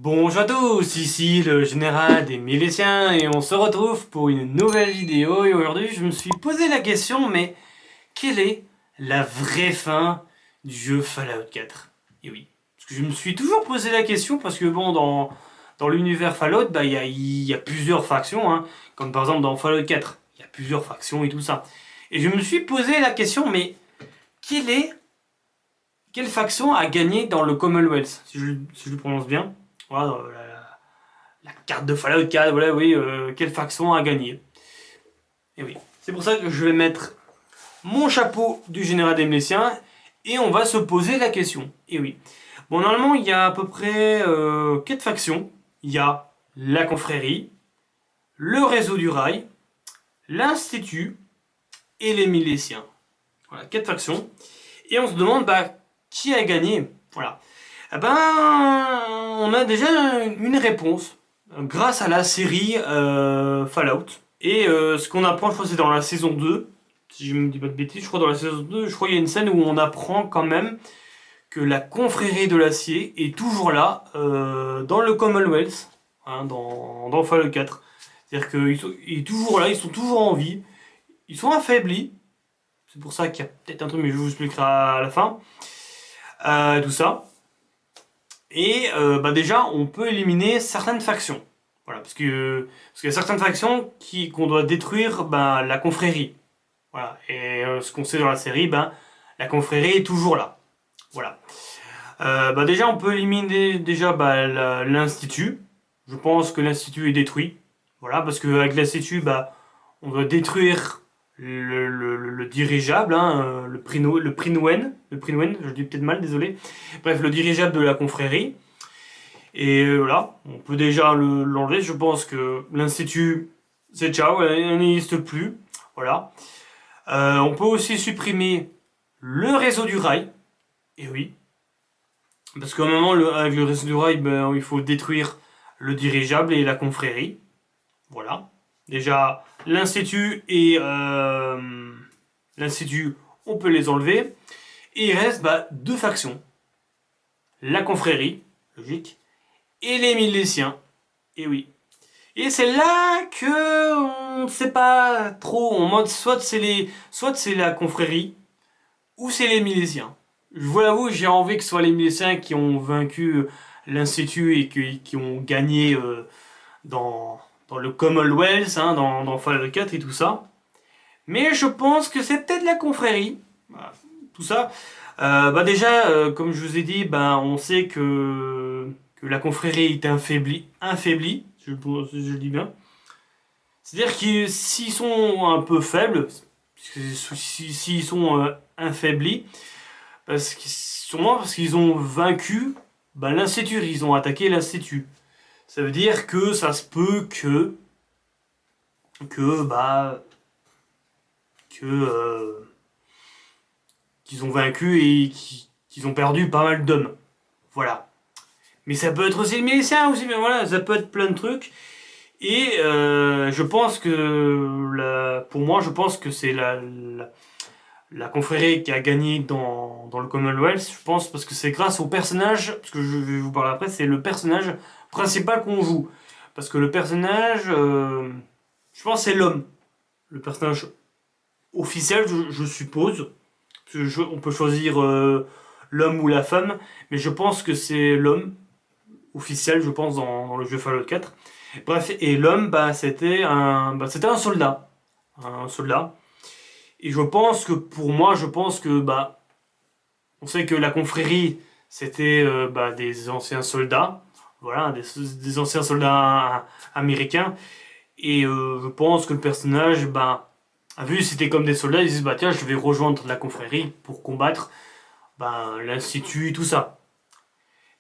Bonjour à tous, ici le général des Milésiens et on se retrouve pour une nouvelle vidéo et aujourd'hui je me suis posé la question mais quelle est la vraie fin du jeu Fallout 4? Et oui, parce que je me suis toujours posé la question parce que bon dans l'univers Fallout bah, il y a plusieurs factions hein, comme par exemple dans Fallout 4 il y a plusieurs factions et tout ça. Et je me suis posé la question mais quelle est quelle faction a gagné dans le Commonwealth si je le prononce bien? Voilà, la carte de Fallout 4, voilà, oui, quelle faction a gagné. Et oui, c'est pour ça que je vais mettre mon chapeau du général des Messiens et on va se poser la question. Et oui. Bon, normalement, il y a à peu près 4 factions. Il y a la confrérie, le réseau du rail, l'institut et les Milésiens. Voilà, 4 factions. Et on se demande, bah, qui a gagné? Voilà. Eh ben, on a déjà une réponse grâce à la série Fallout. Et ce qu'on apprend, je crois que c'est dans la saison 2, si je ne me dis pas de bêtises, je crois dans la saison 2, je crois qu'il y a une scène où on apprend quand même que la confrérie de l'acier est toujours là dans le Commonwealth, hein, dans Fallout 4. C'est-à-dire qu'ils sont toujours là, ils sont toujours en vie, ils sont affaiblis. C'est pour ça qu'il y a peut-être un truc, mais je vous expliquerai à la fin. Tout ça. Et bah déjà, on peut éliminer certaines factions. Voilà, parce qu'il y a certaines factions qu'on doit détruire bah, la confrérie. Voilà, et ce qu'on sait dans la série, ben, la confrérie est toujours là. Voilà. Bah déjà, on peut éliminer déjà bah, l'institut. Je pense que l'institut est détruit. Voilà, parce qu'avec l'institut, bah, on doit détruire le dirigeable, hein, le Prinwen, je dis peut-être mal, désolé. Bref, le dirigeable de la confrérie. Et voilà, on peut déjà l'enlever. Je pense que l'institut, c'est ciao, il n'existe plus. Voilà. On peut aussi supprimer le réseau du rail. Et oui, parce qu'à un moment, avec le réseau du rail, ben, il faut détruire le dirigeable et la confrérie. Voilà. Déjà, l'institut et l'institut, on peut les enlever. Et il reste bah, deux factions. La confrérie, logique, et les Milésiens. Et oui. Et c'est là que on ne sait pas trop en mode soit c'est la confrérie ou c'est les Milésiens. Je vous l'avoue, j'ai envie que ce soit les Milésiens qui ont vaincu l'Institut et qui ont gagné dans le Commonwealth, hein, dans Fallout 4 et tout ça. Mais je pense que c'est peut-être la confrérie. Voilà, tout ça. Bah déjà, comme je vous ai dit, bah, on sait que la confrérie est affaiblie, je le dis bien. C'est-à-dire que s'ils sont un peu faibles, s'ils sont affaiblis, sûrement parce qu'ils ont vaincu bah, l'Institut, ils ont attaqué l'Institut. Ça veut dire que ça se peut que bah que qu'ils ont vaincu et qu'ils ont perdu pas mal d'hommes. Voilà. Mais ça peut être aussi le Milicien aussi, mais voilà, ça peut être plein de trucs. Et je pense que pour moi, je pense que c'est la confrérie qui a gagné dans le Commonwealth, je pense, parce que c'est grâce au personnage, parce que je vais vous parler après, c'est le personnage principal qu'on joue. Parce que le personnage, je pense que c'est l'homme. Le personnage officiel, je suppose. Parce que on peut choisir l'homme ou la femme, mais je pense que c'est l'homme officiel, je pense, dans le jeu Fallout 4. Bref, et l'homme, c'était un soldat. Un soldat. Et je pense que pour moi, je pense que bah, on sait que la confrérie, c'était bah, des anciens soldats, voilà, des anciens soldats américains. Et je pense que le personnage, bah, a vu c'était comme des soldats, ils disent bah tiens, je vais rejoindre la confrérie pour combattre bah, l'institut et tout ça.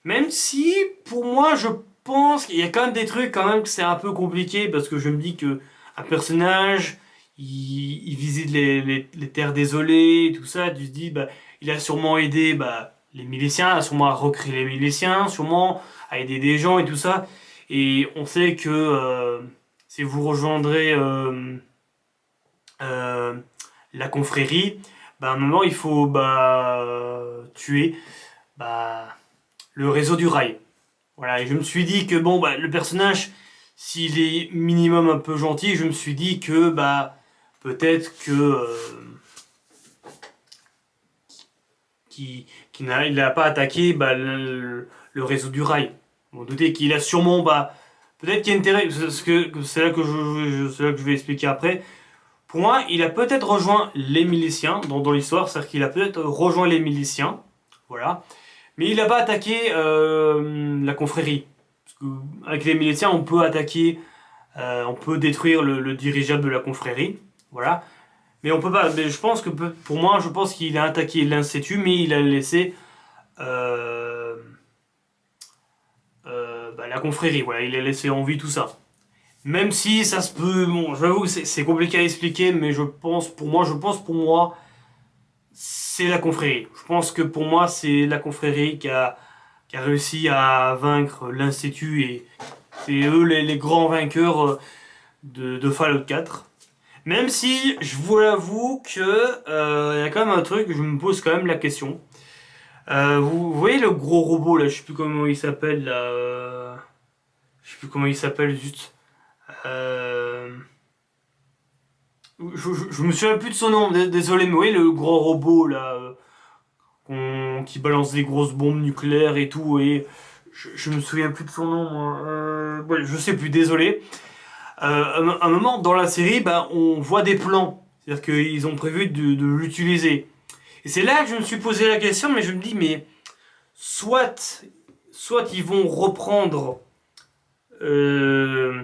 Même si, pour moi, je pense qu'il y a quand même des trucs quand même que c'est un peu compliqué parce que je me dis que un personnage, il visite les terres désolées, tout ça, tu te dis, bah, il a sûrement aidé bah, les Milésiens, a sûrement à recréer les Milésiens, sûrement à aider des gens et tout ça. Et on sait que si vous rejoindrez euh, la confrérie, bah, à un moment il faut bah, tuer bah, le réseau du rail. Voilà, et je me suis dit que bon, bah, le personnage, s'il est minimum un peu gentil, je me suis dit que bah peut-être que il n'a pas attaqué bah, le réseau du rail. Vous vous doutez qu'il a sûrement bah peut-être qu'il y a intérêt, c'est là que c'est là que je vais expliquer après. Pour moi, il a peut-être rejoint les miliciens dans l'histoire, c'est-à-dire qu'il a peut-être rejoint les miliciens, voilà. Mais il n'a pas attaqué la confrérie. Parce que avec les miliciens, on peut attaquer, on peut détruire le dirigeable de la confrérie, voilà. Mais on peut pas. Mais je pense que pour moi, je pense qu'il a attaqué l'Institut, mais il a laissé euh, bah, la confrérie, voilà. Il a laissé en vie tout ça. Même si ça se peut, bon, j'avoue que c'est compliqué à expliquer, mais je pense pour moi, c'est la confrérie. Je pense que pour moi, c'est la confrérie qui a réussi à vaincre l'Institut et c'est eux les grands vainqueurs de Fallout 4. Même si je vous l'avoue que y a quand même un truc, je me pose quand même la question. Vous voyez le gros robot là, je sais plus comment il s'appelle là, je sais plus comment il s'appelle juste. Euh, je me souviens plus de son nom, désolé, mais oui, le grand robot là, qui balance des grosses bombes nucléaires et tout, et je me souviens plus de son nom, moi. Ouais, je sais plus, désolé. Un moment dans la série, bah, on voit des plans, c'est-à-dire qu'ils ont prévu de l'utiliser. Et c'est là que je me suis posé la question, mais je me dis, mais soit ils vont reprendre euh,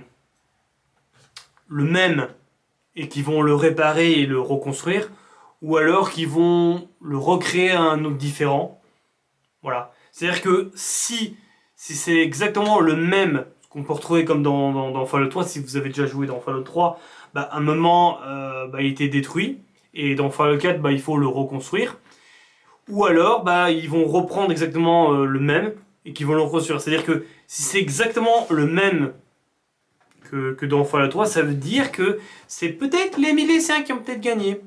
le même et qu'ils vont le réparer et le reconstruire, ou alors qu'ils vont le recréer à un autre différent. Voilà. C'est-à-dire que si c'est exactement le même qu'on peut retrouver comme dans Fallout 3, si vous avez déjà joué dans Fallout 3, bah, à un moment, bah, il était détruit, et dans Fallout 4, bah, il faut le reconstruire. Ou alors, bah, ils vont reprendre exactement le même, et qu'ils vont le reconstruire. C'est-à-dire que si c'est exactement le même que dans Fallout 3, ça veut dire que c'est peut-être les miliciens qui ont peut-être gagné.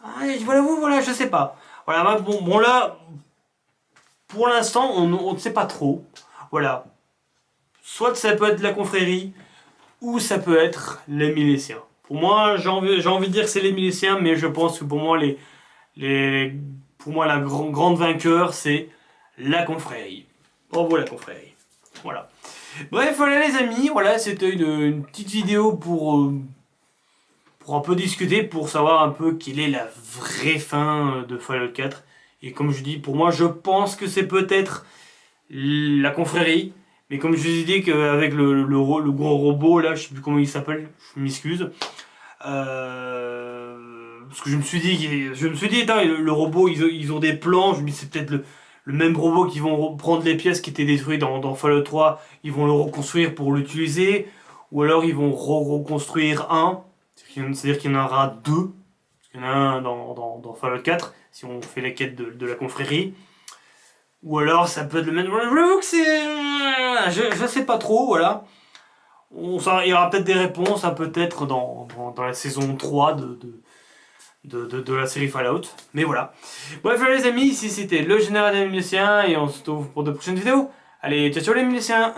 Ah, voilà, vous, voilà, je sais pas. Voilà, bah, bon là, pour l'instant, on ne sait pas trop. Voilà. Soit ça peut être la confrérie, ou ça peut être les miliciens. Pour moi, j'ai envie de dire que c'est les miliciens, mais je pense que pour moi, les, pour moi la grande vainqueur, c'est la confrérie. Bravo la confrérie. Voilà. Bref, voilà les amis, voilà, c'était une petite vidéo pour un peu discuter, pour savoir un peu quelle est la vraie fin de Fallout 4. Et comme je dis, pour moi, je pense que c'est peut-être la confrérie. Mais comme je vous ai dit qu'avec le gros robot, là, je sais plus comment il s'appelle, je m'excuse. Parce que je me suis dit, attends, le robot, ils ont des plans, je me dis c'est peut-être le même robot qui vont prendre les pièces qui étaient détruites dans Fallout 3, ils vont le reconstruire pour l'utiliser, ou alors ils vont reconstruire un, c'est-à-dire qu'il y en aura deux, parce qu'il y en a un dans Fallout 4, si on fait la quête de la confrérie. Ou alors ça peut être le même. Je l'avoue que c'est. Je sais pas trop, voilà. Il y aura peut-être des réponses, hein, peut-être dans la saison 3 de la série Fallout. Mais voilà. Bref, les amis, ici c'était le général des miliciens et on se retrouve pour de prochaines vidéos. Allez, ciao ciao les miliciens!